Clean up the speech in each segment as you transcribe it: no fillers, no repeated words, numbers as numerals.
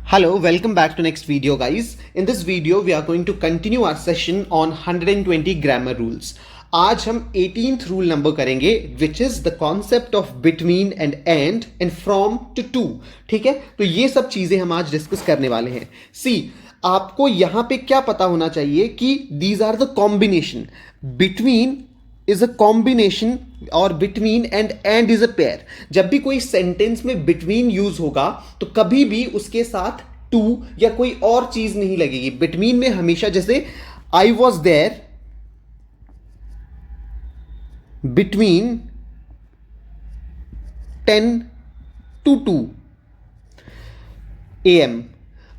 Hello, welcome back to next video guys. In this video we are going to continue our session on 120 grammar rules. आज हम 18th rule number करेंगे which is the concept of between and from to to. ठीक है, तो ये सब चीजें हम आज डिस्कस करने वाले हैं. See, आपको यहां पे क्या पता होना चाहिए कि these are the combination. Between is a combination और between and is a pair. जब भी कोई सेंटेंस में बिटवीन यूज होगा तो कभी भी उसके साथ टू या कोई और चीज नहीं लगेगी. बिटवीन में हमेशा जैसे I was there between 10 to 2 AM.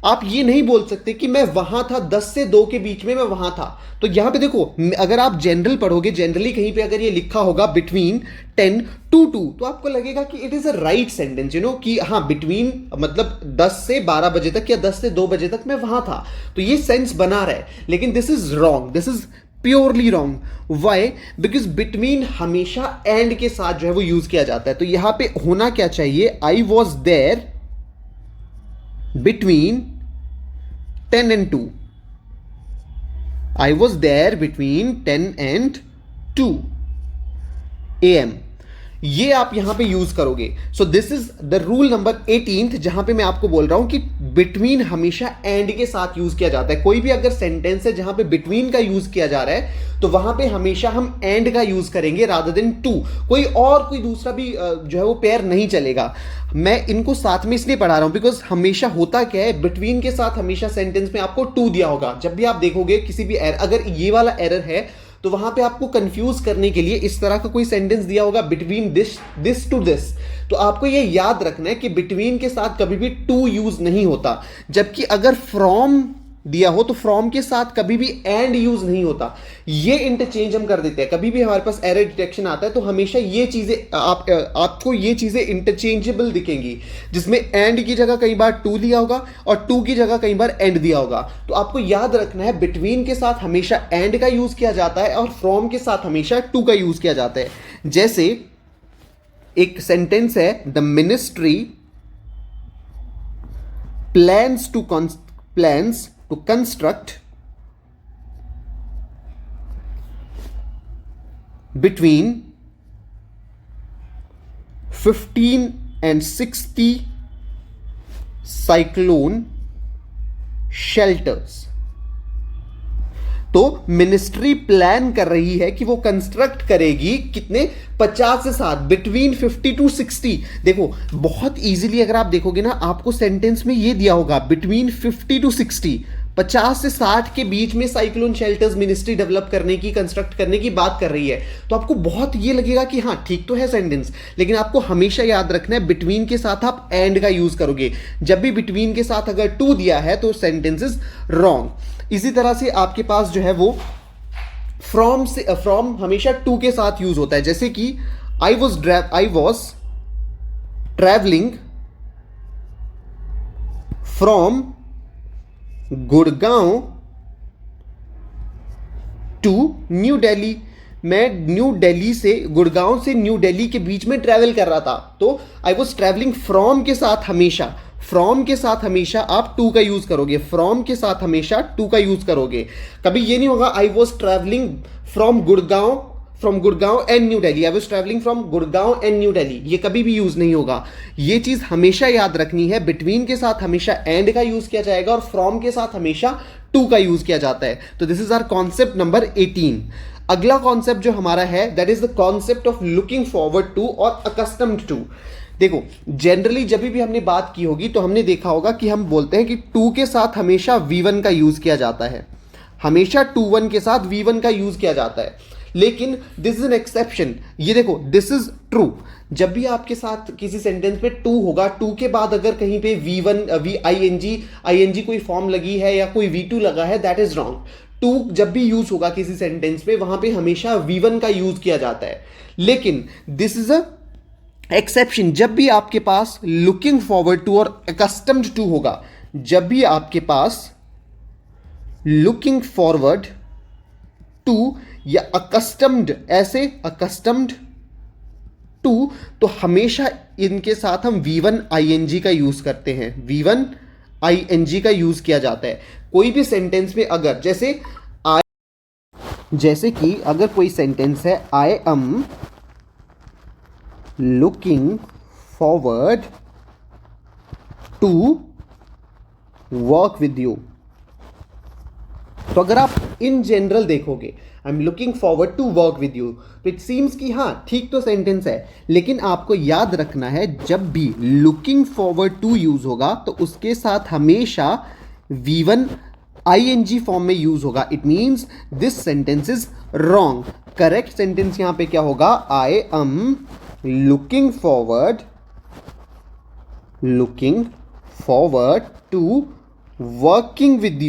आप ये नहीं बोल सकते कि मैं वहां था 10 से 2 के बीच में मैं वहां था. तो यहां पे देखो, अगर आप जनरल पढ़ोगे, जनरली कहीं पे अगर ये लिखा होगा बिटवीन 10 to 2 तो आपको लगेगा कि it is a right sentence, you know, कि हाँ बिटवीन मतलब 10 से 12 बजे तक या 10 से 2 बजे तक मैं वहां था. तो ये सेंस बना रहा है, लेकिन this is wrong. This is purely wrong. Why? Because between हमेशा एंड के साथ जो है वो यूज किया जाता है. तो यहां पे होना क्या चाहिए, I was there between 10 and 2. I was there between 10 and 2 AM. ये आप यहां पे यूज करोगे. सो this is the rule number 18th, जहां पे मैं आपको बोल रहा हूं कि बिटवीन हमेशा एंड के साथ यूज किया जाता है. कोई भी अगर सेंटेंस है जहां पे बिटवीन का यूज किया जा रहा है तो वहां पे हमेशा हम एंड का यूज करेंगे रादर देन टू. कोई दूसरा भी जो है वो पेयर नहीं चलेगा. मैं इनको साथ में इसलिए पढ़ा रहा हूं बिकॉज हमेशा होता क्या है, बिटवीन के साथ हमेशा सेंटेंस में आपको टू दिया होगा. जब भी आप देखोगे किसी भी एरर, अगर ये वाला एरर है तो वहां पे आपको कंफ्यूज करने के लिए इस तरह का कोई सेंटेंस दिया होगा, बिटवीन दिस टू दिस. तो आपको ये याद रखना है कि बिटवीन के साथ कभी भी टू यूज नहीं होता. जबकि अगर फ्रॉम दिया हो तो फ्रॉम के साथ कभी भी एंड यूज नहीं होता. ये इंटरचेंज हम कर देते हैं. कभी भी हमारे पास एरर डिटेक्शन आता है तो हमेशा ये चीजें आपको ये चीजें इंटरचेंजेबल दिखेंगी, जिसमें एंड की जगह कई बार टू दिया होगा और टू की जगह कई बार एंड दिया होगा. तो आपको याद रखना है, बिटवीन के साथ हमेशा एंड का यूज किया जाता है और फ्रॉम के साथ हमेशा टू का यूज किया जाता है. जैसे एक सेंटेंस है, the ministry plans to construct between 15 and 60 cyclone shelters. तो मिनिस्ट्री प्लान कर रही है कि वो कंस्ट्रक्ट करेगी कितने, 50 से 60, बिटवीन 50 to 60. देखो बहुत इजीली अगर आप देखोगे ना, आपको सेंटेंस में ये दिया होगा बिटवीन 50 to 60, 50 से 60 के बीच में साइक्लोन शेल्टर्स मिनिस्ट्री डेवलप करने की, कंस्ट्रक्ट करने की बात कर रही है. तो आपको बहुत ये लगेगा कि हाँ ठीक तो है सेंटेंस, लेकिन आपको हमेशा याद रखना है बिटवीन के साथ आप एंड का यूज करोगे. जब भी बिटवीन के साथ अगर टू दिया है तो सेंटेंस इज रॉन्ग. इसी तरह से आपके पास जो है वो फ्रॉम हमेशा टू के साथ यूज होता है. जैसे कि I was travelling from Gurgaon to New Delhi. मैं न्यू दिल्ली से, गुड़गांव से न्यू दिल्ली के बीच में ट्रैवल कर रहा था. तो आई वॉज ट्रैवलिंग फ्रॉम के साथ हमेशा, फ्रॉम के साथ हमेशा आप टू का यूज करोगे. फ्रॉम के साथ हमेशा टू का यूज करोगे. कभी ये नहीं होगा आई was travelling from Gurgaon and new Delhi, I was travelling from Gurgaon and new Delhi. ये कभी भी यूज नहीं होगा. ये चीज हमेशा याद रखनी है, बिटवीन के साथ हमेशा एंड का यूज किया जाएगा और फ्रॉम के साथ हमेशा टू का यूज किया जाता है. तो this is our concept number 18. अगला कॉन्सेप्ट जो हमारा है that is the concept of looking forward to और अकस्टम्ड टू. देखो जनरली जब भी हमने बात की होगी तो हमने देखा होगा कि हम बोलते हैं कि टू के साथ हमेशा V1 का यूज किया जाता है, हमेशा 2-1 के साथ V1 का यूज किया जाता है. लेकिन दिस इज एन एक्सेप्शन. ये देखो दिस इज ट्रू. जब भी आपके साथ किसी सेंटेंस में टू होगा, टू के बाद अगर कहीं पे ing कोई फॉर्म लगी है या कोई V2 लगा है, दैट इज रॉन्ग. टू जब भी यूज होगा किसी सेंटेंस में वहां पे हमेशा V1 का यूज किया जाता है. लेकिन दिस इज अ एक्सेप्शन. जब भी आपके पास लुकिंग फॉरवर्ड टू और अकस्टम्ड टू होगा, जब भी आपके पास लुकिंग फॉरवर्ड टू या अकस्टम्ड, ऐसे अकस्टम्ड टू, तो हमेशा इनके साथ हम V1 ing का यूज करते हैं. V1 आईएनजी का यूज किया जाता है। कोई भी सेंटेंस में अगर जैसे कि अगर कोई सेंटेंस है I am looking forward to work with you, तो अगर आप इन जनरल देखोगे I am looking forward to work with you, तो इट सीम्स कि हाँ ठीक तो सेंटेंस है, लेकिन आपको याद रखना है जब भी लुकिंग फॉरवर्ड टू यूज होगा तो उसके साथ हमेशा V1 ING फॉर्म में यूज होगा। It means this sentence is wrong. Correct sentence यहां पे क्या होगा, I am looking forward to working with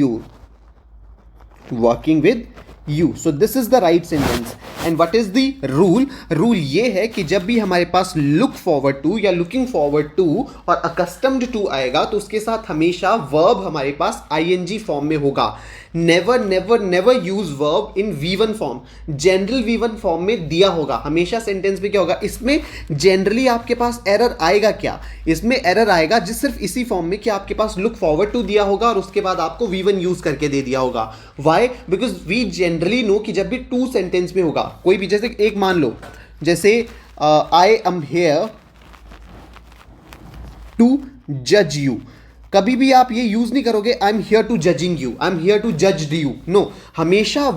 you. So this is the right sentence. And what is the rule? Rule ये है कि जब भी हमारे पास लुक फॉरवर्ड टू या लुकिंग फॉरवर्ड टू और अकस्टम्ड टू आएगा तो उसके साथ हमेशा वर्ब हमारे पास ING फॉर्म में होगा। Never never never use verb in V1 form. General V1 form में दिया होगा हमेशा। सेंटेंस में क्या होगा, इसमें जनरली आपके पास एरर आएगा क्या, इसमें एरर आएगा जिस सिर्फ इसी फॉर्म में कि आपके पास लुक फॉरवर्ड टू दिया होगा और उसके बाद आपको V1 यूज करके दे दिया होगा। Why? Because we generally know कि जब भी टू सेंटेंस में होगा कोई भी, जैसे एक मान लो जैसे आई एम हेयर टू जज यू, कभी भी आप ये यूज नहीं करोगे I am here to judging you, I am here to जज यू। नो, हमेशा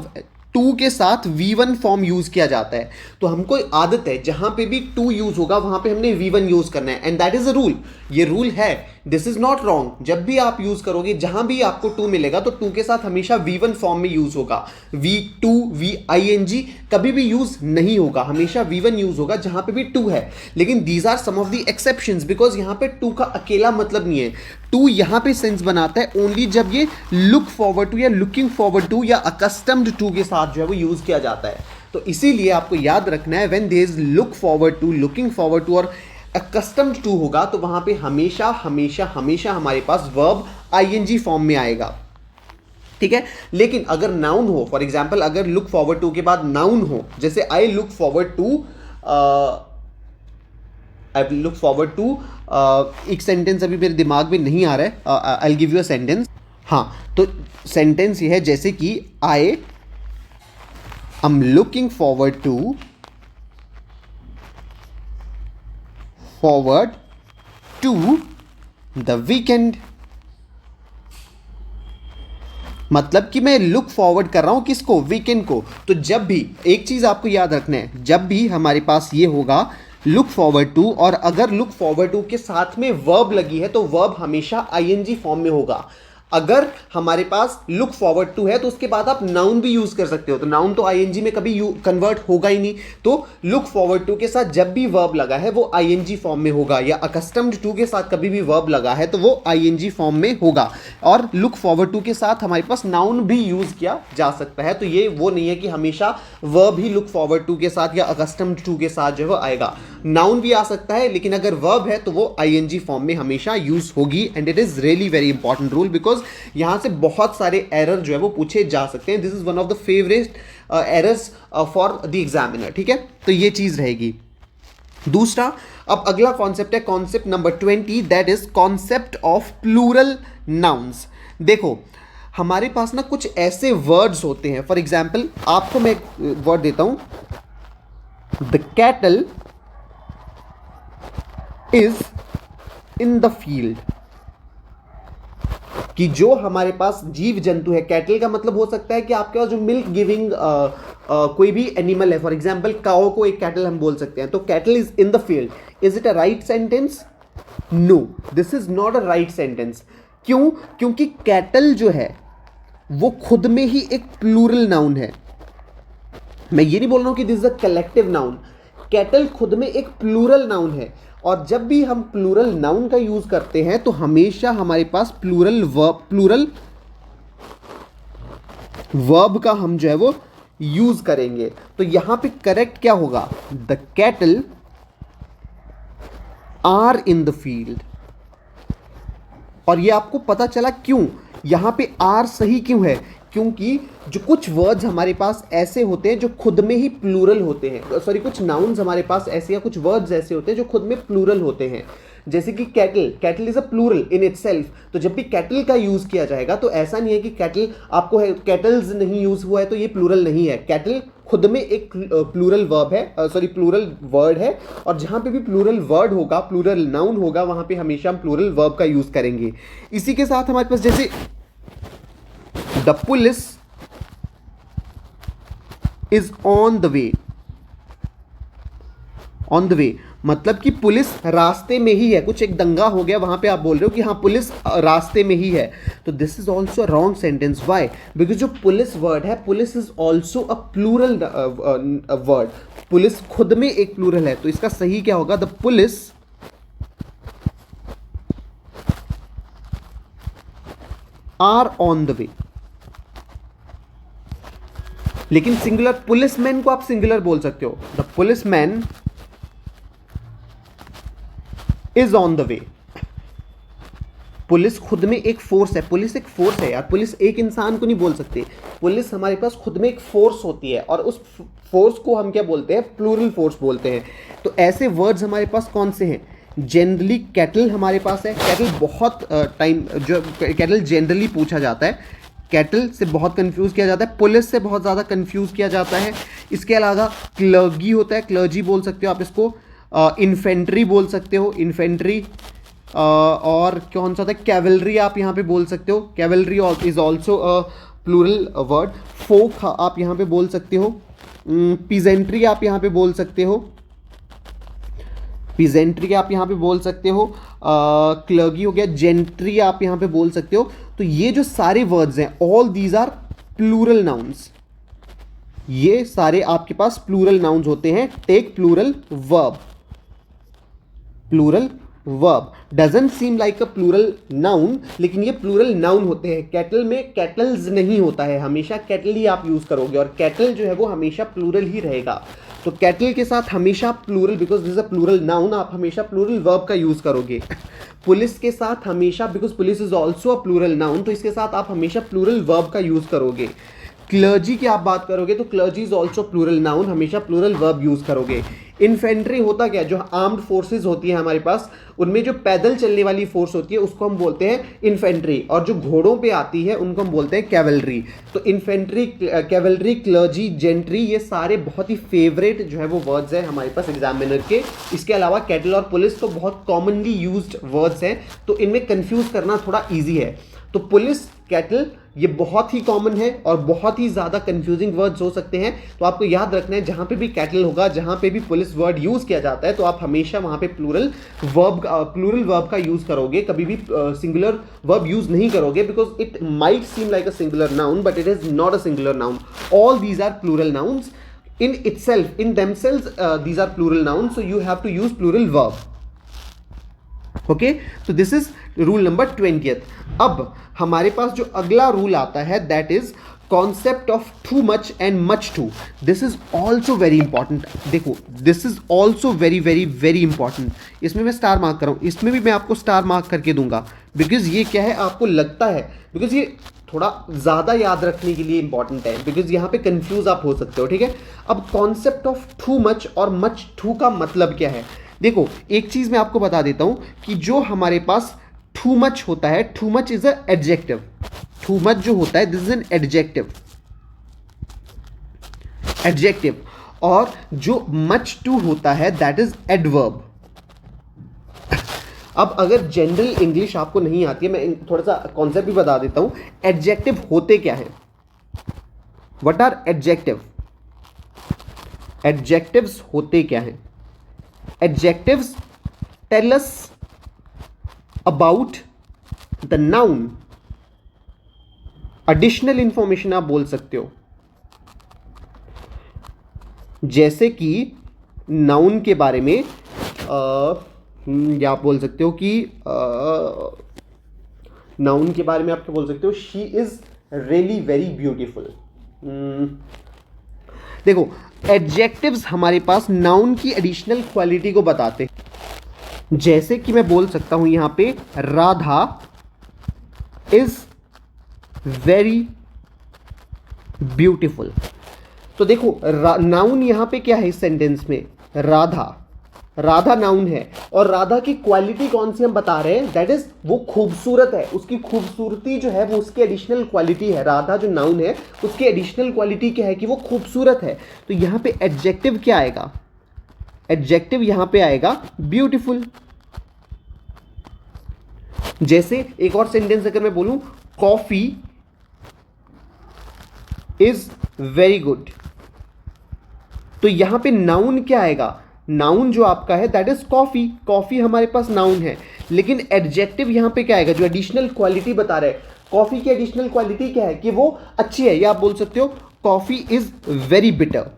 टू के साथ V1 फॉर्म यूज किया जाता है। तो हमको आदत है जहां पे भी टू यूज होगा वहां पे हमने V1 यूज करना है। And that is a rule. ये रूल है, दिस इज नॉट रॉन्ग। जब भी आप यूज करोगे जहां भी आपको टू मिलेगा तो टू के साथ हमेशा V1 फॉर्म में यूज होगा। V2 VING कभी भी यूज नहीं होगा, हमेशा V1 यूज होगा जहां पे भी टू है। लेकिन these are some of the exceptions, because यहां पे टू का अकेला मतलब नहीं है। टू यहां पे सेंस बनाता है ओनली जब ये लुक फॉरवर्ड टू या लुकिंग फॉरवर्ड टू या अकस्टम्ड टू के साथ जो है वो यूज किया जाता है। तो इसीलिए आपको याद रखना है when there is look forward to, looking forward to और अकस्टम्ड टू होगा तो वहां पे हमेशा हमेशा हमेशा हमारे पास वर्ब ING फॉर्म में आएगा। ठीक है। लेकिन अगर नाउन हो, फॉर एग्जाम्पल अगर लुक फॉरवर्ड टू के बाद नाउन हो, जैसे आई लुक फॉरवर्ड टू एक सेंटेंस अभी मेरे दिमाग में नहीं आ रहा है, I will give you a sentence. हाँ, तो सेंटेंस ये है जैसे कि I am looking forward to the weekend. मतलब कि मैं लुक फॉरवर्ड कर रहा हूं किसको, वीकेंड को। तो जब भी, एक चीज आपको याद रखना है, जब भी हमारे पास ये होगा लुक फॉरवर्ड टू और अगर लुक फॉरवर्ड टू के साथ में वर्ब लगी है तो वर्ब हमेशा ING फॉर्म में होगा। अगर हमारे पास लुक फॉरवर्ड टू है तो उसके बाद आप नाउन भी यूज कर सकते हो, तो नाउन तो ING में कभी कन्वर्ट होगा ही नहीं। तो लुक फॉरवर्ड टू के साथ जब भी वर्ब लगा है वो ING फॉर्म में होगा, या अकस्टम्ड टू के साथ कभी भी वर्ब लगा है तो वो ING फॉर्म में होगा। और लुक फॉरवर्ड टू के साथ हमारे पास नाउन भी यूज किया जा सकता है। तो ये वो नहीं है कि हमेशा वर्ब ही लुक फॉरवर्ड टू के साथ या अकस्टम्ड टू के साथ जो है वो आएगा। नाउन भी आ सकता है, लेकिन अगर वर्ब है तो वो ING फॉर्म में हमेशा यूज होगी। And it is really very important rule, because यहां से बहुत सारे एरर जो है वो पूछे जा सकते हैं। This is one of the favourite errors for the examiner. ठीक है, तो ये चीज रहेगी। दूसरा, अब अगला कॉन्सेप्ट है concept number 20, that is concept of plural nouns. देखो, हमारे पास ना कुछ ऐसे वर्ड्स होते हैं, फॉर एग्जाम्पल आपको मैं एक वर्ड देता हूं, the cattle is in the field. कि जो हमारे पास जीव जंतु है, कैटल का मतलब हो सकता है कि आपके पास जो मिल्क गिविंग कोई भी एनिमल है, फॉर एग्जांपल काओ को एक कैटल हम बोल सकते हैं। तो cattle is in the field, is it a right sentence? No, this is not a right sentence. क्यों? क्योंकि कैटल जो है वो खुद में ही एक प्लूरल नाउन है। मैं ये नहीं बोल रहा हूं कि this is a collective noun. Cattle खुद में एक प्लूरल नाउन है, और जब भी हम प्लूरल नाउन का यूज करते हैं तो हमेशा हमारे पास प्लूरल वर्ब का हम जो है वो यूज करेंगे। तो यहां पे करेक्ट क्या होगा? The cattle are in the field. और ये आपको पता चला क्यों, यहां पे आर सही क्यों है? क्योंकि जो कुछ वर्ड्स हमारे पास ऐसे होते हैं जो खुद में ही प्लूरल होते हैं, सॉरी कुछ नाउन्स हमारे पास ऐसे या कुछ वर्ड्स ऐसे होते हैं जो खुद में प्लूरल होते हैं। जैसे कि cattle, cattle is a plural in itself, तो जब भी कैटल का यूज किया जाएगा तो ऐसा नहीं है कि कैटल आपको है, कैटल्स नहीं यूज हुआ है तो ये प्लूरल नहीं है। कैटल खुद में एक प्लूरल वर्ब है, सॉरी प्लूरल वर्ड है, और जहां पे भी प्लूरल वर्ड होगा, प्लूरल नाउन होगा, वहां पे हमेशा हम प्लूरल वर्ब का यूज करेंगे। इसी के साथ हमारे पास जैसे the police is on the way, on the वे मतलब कि पुलिस रास्ते में ही है, कुछ एक दंगा हो गया वहां पे आप बोल रहे हो कि हाँ पुलिस रास्ते में ही है, तो this is also wrong sentence. Why? Because जो पुलिस वर्ड है, police is also a plural word, police खुद में एक प्लूरल है, तो इसका सही क्या होगा? The police are on the way. लेकिन सिंगुलर पुलिसमैन को आप सिंगुलर बोल सकते हो, the policeman is on the way. Police खुद में एक फोर्स है, पुलिस एक फोर्स है यार, पुलिस एक इंसान को नहीं बोल सकते, पुलिस हमारे पास खुद में एक फोर्स होती है, और उस फोर्स को हम क्या बोलते हैं? प्लूरल फोर्स बोलते हैं। तो ऐसे वर्ड्स हमारे पास कौन से हैं? जनरली कैटल हमारे पास है, कैटल बहुत टाइम जो कैटल जनरली पूछा जाता है, कैटल से बहुत कंफ्यूज किया जाता है, पुलिस से बहुत ज़्यादा कंफ्यूज किया जाता है। इसके अलावा क्लर्गी होता है, क्लर्जी बोल सकते हो आप इसको, इन्फेंट्री बोल सकते हो, इन्फेंट्री, और कौन सा था? कैवलरी आप यहाँ पे बोल सकते हो, cavalry is also a plural word. Folk आप यहाँ पे बोल सकते हो, पीजेंट्री आप यहाँ पे बोल सकते हो, पीजेंट्री आप यहाँ पे बोल सकते हो, क्लर्गी हो गया, जेंट्री आप यहाँ पे बोल सकते हो। तो ये जो सारे वर्ड्स हैं, all these are plural nouns, ये सारे आपके पास प्लूरल नाउन्स होते हैं। Take plural verb, plural verb doesn't seem like a plural noun, लेकिन ये प्लूरल नाउन होते हैं। कैटल में कैटल्स नहीं होता है, हमेशा कैटल ही आप यूज करोगे, और कैटल जो है वो हमेशा प्लूरल ही रहेगा। तो कैटल के साथ हमेशा plural, because this is a plural noun, आप हमेशा प्लूरल वर्ब का यूज करोगे। पुलिस के साथ हमेशा, because police is also a plural noun, तो इसके साथ आप हमेशा प्लूरल वर्ब का यूज करोगे। क्लर्जी की आप बात करोगे तो clergy is also plural noun, हमेशा प्लूरल वर्ब यूज करोगे। इन्फेंट्री होता क्या? जो आर्म्ड फोर्सेज होती है हमारे पास, उनमें जो पैदल चलने वाली फोर्स होती है उसको हम बोलते हैं इन्फेंट्री, और जो घोड़ों पे आती है उनको हम बोलते हैं कैवलरी। तो इन्फेंट्री, कैवलरी, क्लर्जी, जेंट्री, ये सारे बहुत ही फेवरेट जो है वो वर्ड्स हैं हमारे पास एग्जामिनर के। इसके अलावा कैटल और पुलिस तो बहुत कॉमनली यूज्ड वर्ड्स हैं, तो इनमें कंफ्यूज करना थोड़ा ईजी है। तो पुलिस, कैटल, ये बहुत ही कॉमन है और बहुत ही ज़्यादा कंफ्यूजिंग वर्ड्स हो सकते हैं। तो आपको याद रखना है, जहाँ पे भी कैटल होगा, जहाँ पे भी पुलिस वर्ड यूज़ किया जाता है, तो आप हमेशा वहाँ पे प्लूरल वर्ब का यूज़ करोगे, कभी भी सिंगुलर वर्ब यूज़ नहीं करोगे, because it might seem like a singular noun but it is not a singular noun. All these are plural nouns in itself, in themselves, these are plural nouns, so you have to use plural verb. Okay, so this is rule number 20th. अब हमारे पास जो अगला rule आता है, that is concept of too much and much too. This is also very important. देखो, this is also very very very important. इसमें मैं स्टार मार्क कर रहा हूँ, इसमें भी मैं आपको स्टार मार्क करके दूंगा, बिकॉज ये क्या है, आपको लगता है, बिकॉज ये थोड़ा ज़्यादा याद रखने के लिए इंपॉर्टेंट है, बिकॉज यहाँ पे कंफ्यूज आप हो सकते हो। ठीक है, अब कॉन्सेप्ट ऑफ टू मच और मच टू का मतलब क्या है? देखो, एक चीज़ मैं आपको बता देता हूँ कि जो हमारे पास टू मच होता है, too much is a adjective, too much जो होता है this is an adjective, adjective, और जो मच टू होता है दैट इज एडवर्ब। अब अगर जनरल इंग्लिश आपको नहीं आती है, मैं थोड़ा सा कॉन्सेप्ट भी बता देता हूं। एडजेक्टिव होते क्या है? What are adjective? एडजेक्टिव्स होते क्या है? Adjectives tell us about the noun, additional information आप बोल सकते हो, जैसे कि नाउन के बारे में या आप बोल सकते हो कि नाउन के बारे में आप क्या बोल सकते हो? She is really very beautiful. देखो, एडजेक्टिव्स हमारे पास नाउन की एडिशनल क्वालिटी को बताते हैं, जैसे कि मैं बोल सकता हूं यहां पे राधा इज वेरी ब्यूटीफुल। तो देखो, नाउन यहां पे क्या है इस सेंटेंस में? राधा। राधा नाउन है और राधा की क्वालिटी कौन सी हम बता रहे हैं, दैट इज वो खूबसूरत है, उसकी खूबसूरती जो है वो उसकी एडिशनल क्वालिटी है। राधा जो नाउन है उसकी एडिशनल क्वालिटी क्या है कि वो खूबसूरत है। तो यहाँ पे एडजेक्टिव क्या आएगा, एडजेक्टिव यहाँ पे आएगा ब्यूटीफुल। जैसे एक और सेंटेंस अगर मैं बोलूं कॉफी इज वेरी गुड, तो यहां पे नाउन क्या आएगा, नाउन जो आपका है दैट इज कॉफी, कॉफी हमारे पास नाउन है, लेकिन एडजेक्टिव यहां पे क्या आएगा जो एडिशनल क्वालिटी बता रहे हैं। कॉफी की एडिशनल क्वालिटी क्या है कि वो अच्छी है, या आप बोल सकते हो कॉफी इज वेरी बिटर,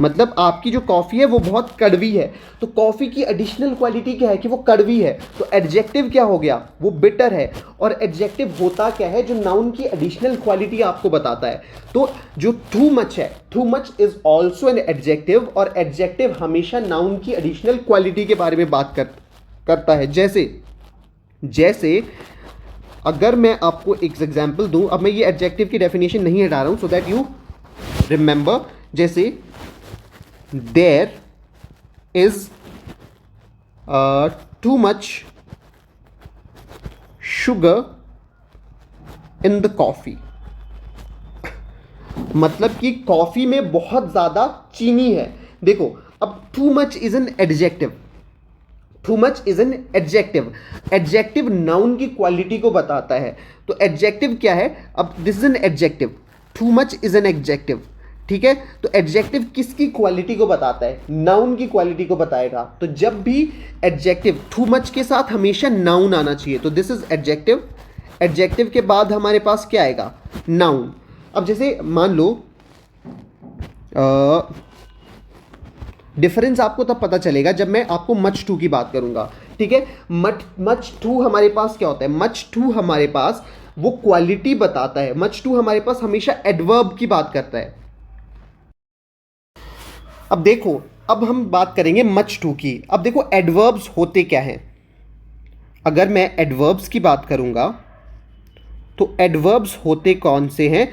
मतलब आपकी जो कॉफी है वो बहुत कड़वी है, तो कॉफी की एडिशनल क्वालिटी क्या है कि वो कड़वी है, तो एडजेक्टिव क्या हो गया, वो बिटर है। और एडजेक्टिव होता क्या है, जो नाउन की एडिशनल क्वालिटी आपको बताता है। तो जो टू मच है, too much is also an adjective, और एडजेक्टिव हमेशा नाउन की एडिशनल क्वालिटी के बारे में बात करता है। जैसे अगर मैं आपको एक एग्जाम्पल दूं, अब मैं ये एडजेक्टिव की डेफिनेशन नहीं हटा रहा हूं सो दैट यू रिमेंबर। जैसे there is too much sugar in the coffee, मतलब कि कॉफी में बहुत ज्यादा चीनी है। देखो अब to much is an adjective, to much is an adjective, adjective noun की क्वालिटी को बताता है। तो एडजेक्टिव क्या है, अब this is an adjective, to much is an adjective, ठीक है। तो एडजेक्टिव किसकी क्वालिटी को बताता है, नाउन की क्वालिटी को बताएगा। तो जब भी एडजेक्टिव टू मच के साथ हमेशा नाउन आना चाहिए, तो दिस इज एडजेक्टिव, एडजेक्टिव के बाद हमारे पास क्या आएगा, नाउन। अब जैसे मान लो डिफरेंस आपको तब पता चलेगा जब मैं आपको मच टू की बात करूंगा, ठीक है। मच टू हमारे पास क्या होता है, मच टू हमारे पास वो क्वालिटी बताता है, मच टू हमारे पास हमेशा एडवर्ब की बात करता है। अब देखो, अब हम बात करेंगे मच टू की। अब देखो एडवर्ब्स होते क्या हैं, अगर मैं एडवर्ब्स की बात करूंगा तो एडवर्ब्स होते कौन से हैं,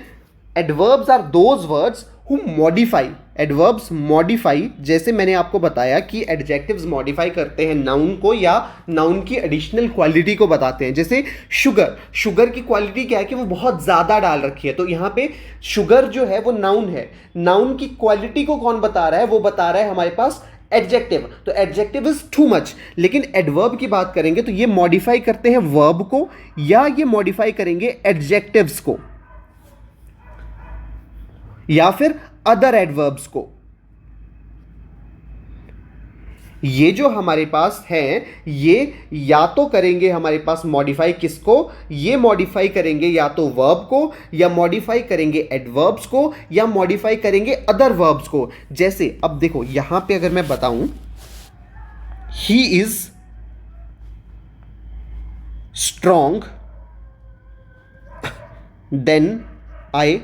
adverbs are those words who modify, adverbs modify, जैसे मैंने आपको बताया कि एडजेक्टिव्स मॉडिफाई करते हैं नाउन को या नाउन की एडिशनल क्वालिटी को बताते हैं। जैसे शुगर, शुगर की क्वालिटी क्या है कि वो बहुत ज़्यादा डाल रखी है, तो यहाँ पे शुगर जो है वो नाउन है, नाउन की क्वालिटी को कौन बता रहा है, वो बता रहा है हमारे पास एडजेक्टिव। तो एडजेक्टिव इज टू मच, लेकिन एडवर्ब की बात करेंगे तो ये मॉडिफाई करते हैं वर्ब को या ये मॉडिफाई करेंगे एडजेक्टिव्स को या फिर अदर एडवर्ब्स को। ये जो हमारे पास है ये या तो करेंगे हमारे पास मॉडिफाई किसको, ये मॉडिफाई करेंगे या तो वर्ब को या मॉडिफाई करेंगे एडवर्ब्स को या मॉडिफाई करेंगे अदर वर्ब्स को। जैसे अब देखो यहां पे अगर मैं बताऊं he is strong then I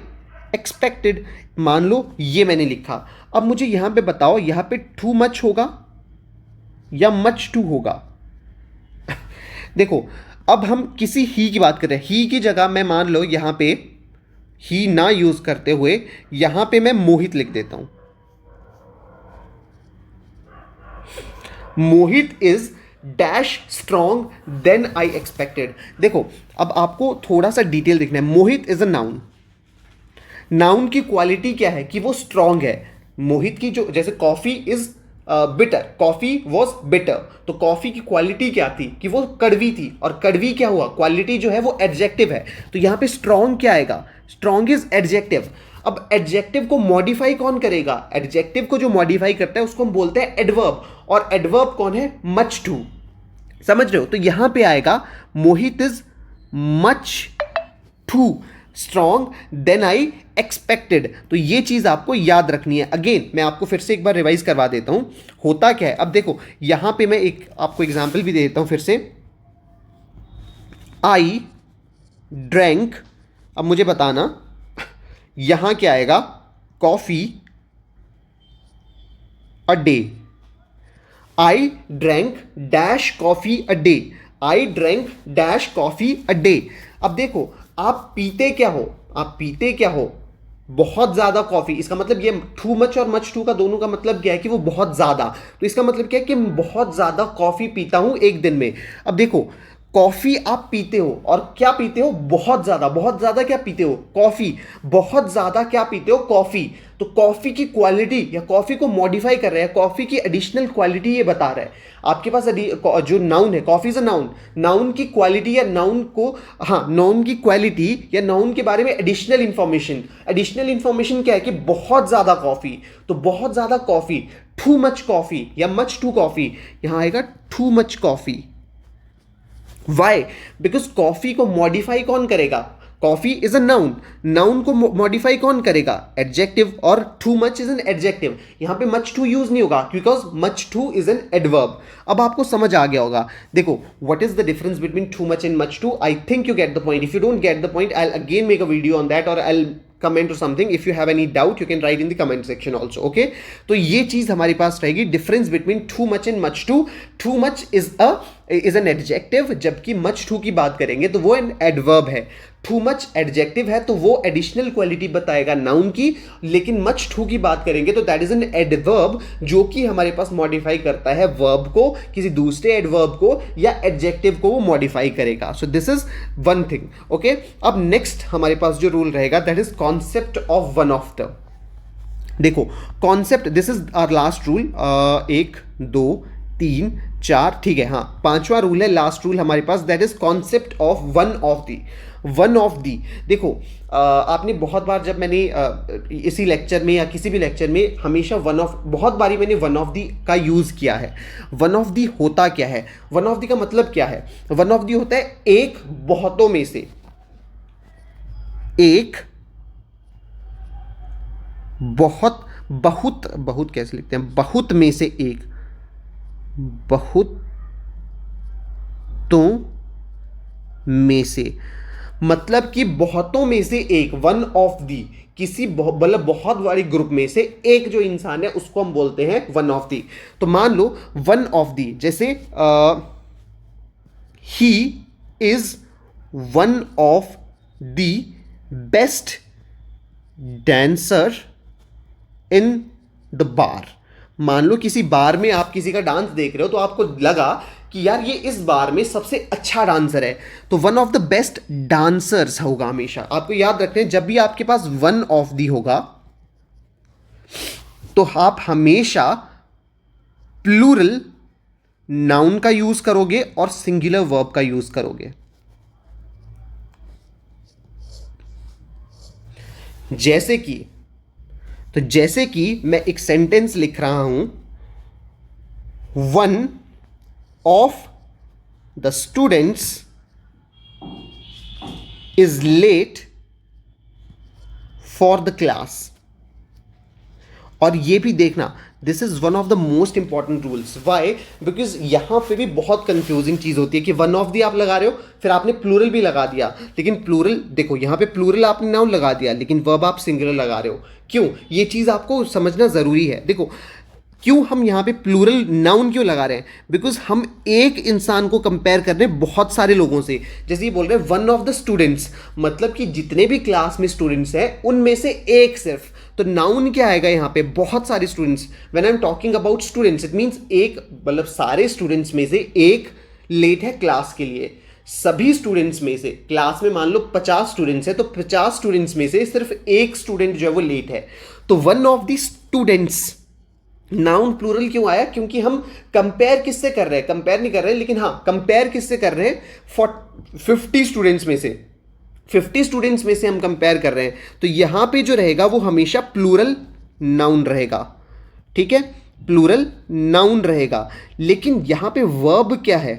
expected, मान लो ये मैंने लिखा। अब मुझे यहां पे बताओ यहां पे टू मच होगा या मच टू होगा। देखो अब हम किसी ही की बात कर रहे हैं, ही की जगह मैं मान लो यहां पे ही ना यूज करते हुए यहां पे मैं मोहित लिख देता हूं, Mohit is dash strong then I expected. देखो अब आपको थोड़ा सा डिटेल देखना है, Mohit is a noun, noun की क्वालिटी क्या है कि वो स्ट्रॉन्ग है। मोहित की जो, जैसे coffee is bitter, coffee was bitter, तो कॉफी की क्वालिटी क्या थी कि वो कड़वी थी, और कड़वी क्या हुआ, क्वालिटी जो है वो एडजेक्टिव है, तो यहां पे स्ट्रॉन्ग क्या आएगा, स्ट्रॉन्ग इज एडजेक्टिव। अब एडजेक्टिव को मॉडिफाई कौन करेगा, एडजेक्टिव को जो मॉडिफाई करता है उसको हम बोलते हैं एडवर्ब, और एडवर्ब कौन है, मच टू, समझ रहे हो। तो यहां पे आएगा Mohit is much too strong then I expected. तो ये चीज आपको याद रखनी है। अगेन मैं आपको फिर से एक बार रिवाइज करवा देता हूं होता क्या है। अब देखो यहां पे मैं एक आपको एग्जांपल भी दे देता हूं फिर से, आई ड्रैंक, अब मुझे बताना यहां क्या आएगा, coffee a day, I drank dash coffee a day, I drank dash coffee a day. अब देखो आप पीते क्या हो, आप पीते क्या हो, बहुत ज्यादा कॉफी, इसका मतलब ये टू मच और मच टू का दोनों का मतलब क्या है कि वो बहुत ज्यादा, तो इसका मतलब क्या है कि मैं बहुत ज्यादा कॉफी पीता हूं एक दिन में। अब देखो, कॉफी आप पीते हो और क्या पीते हो, बहुत ज्यादा, बहुत ज्यादा क्या पीते हो, कॉफी, बहुत ज्यादा क्या पीते हो, कॉफी। तो कॉफी की क्वालिटी या कॉफी को मॉडिफाई कर रहे हैं, कॉफी की एडिशनल क्वालिटी ये बता रहा है आपके पास। जो नाउन है, coffee is a noun, noun की क्वालिटी या नाउन को, हाँ नाउन की क्वालिटी या नाउन के बारे में एडिशनल इंफॉर्मेशन, एडिशनल इंफॉर्मेशन क्या है कि बहुत ज्यादा कॉफी, तो बहुत ज्यादा कॉफी, टू मच कॉफी या मच टू कॉफी, यहां आएगा too much coffee. Why? Because coffee को मॉडिफाई कौन करेगा, coffee is a noun, noun को मॉडिफाई कौन करेगा, एडजेक्टिव, और too much is an adjective. यहां पे मच टू यूज नहीं होगा because much too is an adverb. अब आपको समझ आ गया होगा। देखो, what is the difference between too much and much to? I think you get the point. If you don't get the point, I again make a video on that, और आई comment or something. If you have any doubt, you can write in the comment section also. Okay, तो ये चीज हमारे पास रहेगी, difference between too much and much too. Too much is an adjective, जबकि much too की बात करेंगे तो वो एन एडवर्ब है। टू मच एडजेक्टिव है तो वो एडिशनल क्वालिटी बताएगा नाउन की, लेकिन मच टू की बात करेंगे तो दैट इज एन एडवर्ब, जो कि हमारे पास मॉडिफाई करता है वर्ब को, किसी दूसरे एडवर्ब को या एडजेक्टिव को वो मॉडिफाई करेगा। So this is one thing. Okay, अब नेक्स्ट हमारे पास जो रूल रहेगा that is concept of one of the. देखो, concept, this is our last rule. 1 2 3 4, ठीक है, हाँ, पांचवा रूल है, लास्ट रूल हमारे पास, that is concept of one of the. One of the, देखो आपने बहुत बार, जब मैंने इसी लेक्चर में या किसी भी लेक्चर में, हमेशा वन ऑफ, बहुत बारी मैंने वन ऑफ दी का यूज किया है। वन ऑफ दी होता क्या है, वन ऑफ दी का मतलब क्या है? वन ऑफ दी होता है एक बहुतों में से, एक बहुत, बहुत, बहुत कैसे लिखते हैं, बहुत में से एक, बहुतों में से, मतलब कि बहुतों में से एक, वन ऑफ दी, किसी मतलब बहुत बड़ी ग्रुप में से एक जो इंसान है उसको हम बोलते हैं वन ऑफ दी। तो मान लो वन ऑफ दी, जैसे he is one of the best dancer in the bar. मान लो किसी बार में आप किसी का डांस देख रहे हो तो आपको लगा कि यार ये इस बार में सबसे अच्छा डांसर है, तो one of the best dancers होगा। हमेशा आपको याद रखना है, जब भी आपके पास वन ऑफ दी होगा तो आप हमेशा प्लूरल नाउन का यूज करोगे और सिंगुलर वर्ब का यूज करोगे। जैसे कि मैं एक सेंटेंस लिख रहा हूं, one of the students is late for the class। और ये भी देखना, this is one of the most important rules. Why? Because यहां पे भी बहुत कंफ्यूजिंग चीज होती है कि वन ऑफ दी आप लगा रहे हो, फिर आपने प्लूरल भी लगा दिया, लेकिन प्लूरल, देखो यहां पे प्लूरल आपने नाउन लगा दिया लेकिन वर्ब आप सिंगुलर लगा रहे हो। क्यों? ये चीज आपको समझना जरूरी है। देखो, क्यों हम यहाँ पे प्लूरल नाउन क्यों लगा रहे हैं? बिकॉज हम एक इंसान को कंपेयर कर रहे हैं बहुत सारे लोगों से। जैसे ये बोल रहे हैं वन ऑफ द स्टूडेंट्स, मतलब कि जितने भी क्लास में स्टूडेंट्स हैं उनमें से एक सिर्फ, तो नाउन क्या आएगा यहाँ पे? बहुत सारे students. When I am talking about students, it means एक, मतलब सारे स्टूडेंट्स में से एक लेट है क्लास के लिए। सभी स्टूडेंट्स में से, क्लास में मान लो 50 स्टूडेंट्स हैं तो 50 स्टूडेंट्स में से सिर्फ एक स्टूडेंट जो है वो लेट है, तो one of the students. Noun plural क्यों आया? क्योंकि हम कंपेयर किससे कर रहे हैं? कंपेयर नहीं कर रहे हैं, लेकिन हाँ कंपेयर किससे कर रहे हैं? 50 स्टूडेंट्स में से, 50 स्टूडेंट्स में से हम कंपेयर कर रहे हैं, तो यहां पे जो रहेगा वो हमेशा प्लूरल नाउन रहेगा। ठीक है, प्लूरल नाउन रहेगा। लेकिन यहां पे वर्ब क्या है?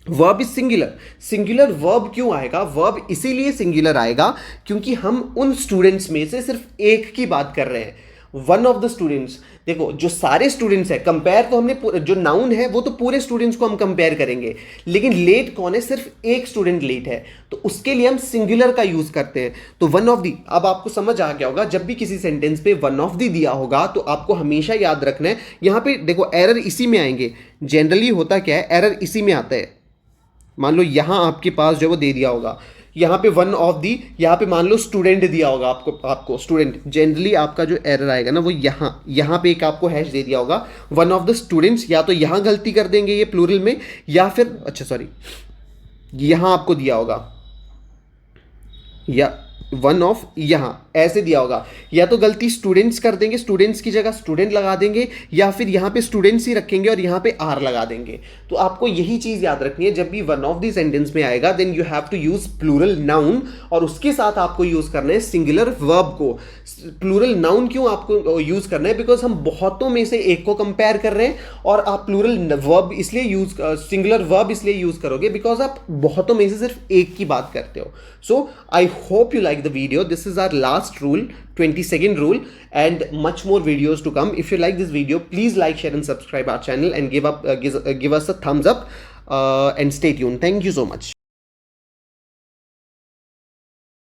Verb is singular. Singular verb क्यों आएगा? वर्ब इसीलिए सिंगुलर आएगा क्योंकि हम उन स्टूडेंट्स में से सिर्फ एक की बात कर रहे हैं, वन ऑफ द स्टूडेंट्स। देखो, जो सारे स्टूडेंट्स हैं, कंपेयर तो हमने, जो नाउन है वो तो पूरे स्टूडेंट्स को हम कंपेयर करेंगे, लेकिन लेट कौन है? सिर्फ एक स्टूडेंट लेट है, तो उसके लिए हम सिंगुलर का यूज करते हैं। तो वन ऑफ दी, अब आपको समझ आ गया होगा, जब भी किसी सेंटेंस पे वन ऑफ दी दिया होगा तो आपको हमेशा याद रखना है, यहां पे देखो एरर इसी में आएंगे। जनरली होता क्या है, एरर इसी में आता है। मान लो यहां आपके पास जो वो दे दिया होगा यहाँ पे वन ऑफ दी, यहाँ पे मान लो स्टूडेंट दिया होगा आपको स्टूडेंट, जनरली आपका जो एरर आएगा ना वो यहाँ पे एक आपको हैश दे दिया होगा वन ऑफ द स्टूडेंट्स, या तो यहाँ गलती कर देंगे ये प्लूरल में, या फिर अच्छा सॉरी यहाँ आपको दिया होगा या वन ऑफ, यहाँ ऐसे दिया होगा, या तो गलती स्टूडेंट्स कर देंगे, स्टूडेंट्स की जगह स्टूडेंट लगा देंगे, या फिर यहाँ पे स्टूडेंट्स ही रखेंगे और यहाँ पे आर लगा देंगे। तो आपको यही चीज़ याद रखनी है, जब भी वन ऑफ दी सेंटेंस में आएगा then you have to use plural noun, और उसके साथ आपको यूज करना है सिंगुलर वर्ब को। प्लूरल नाउन क्यों आपको यूज करना है? बिकॉज हम बहुतों में से एक को कंपेयर कर रहे हैं, और आप प्लूरल वर्ब इसलिए यूज, सिंगुलर वर्ब इसलिए यूज करोगे बिकॉज आप बहुतों में से सिर्फ एक की बात करते हो। So I hope you like the video. This is our last rule, 22nd rule, and much more videos to come. If you like this video, please like, share and subscribe our channel, and give us a thumbs up, and stay tuned. Thank you so much.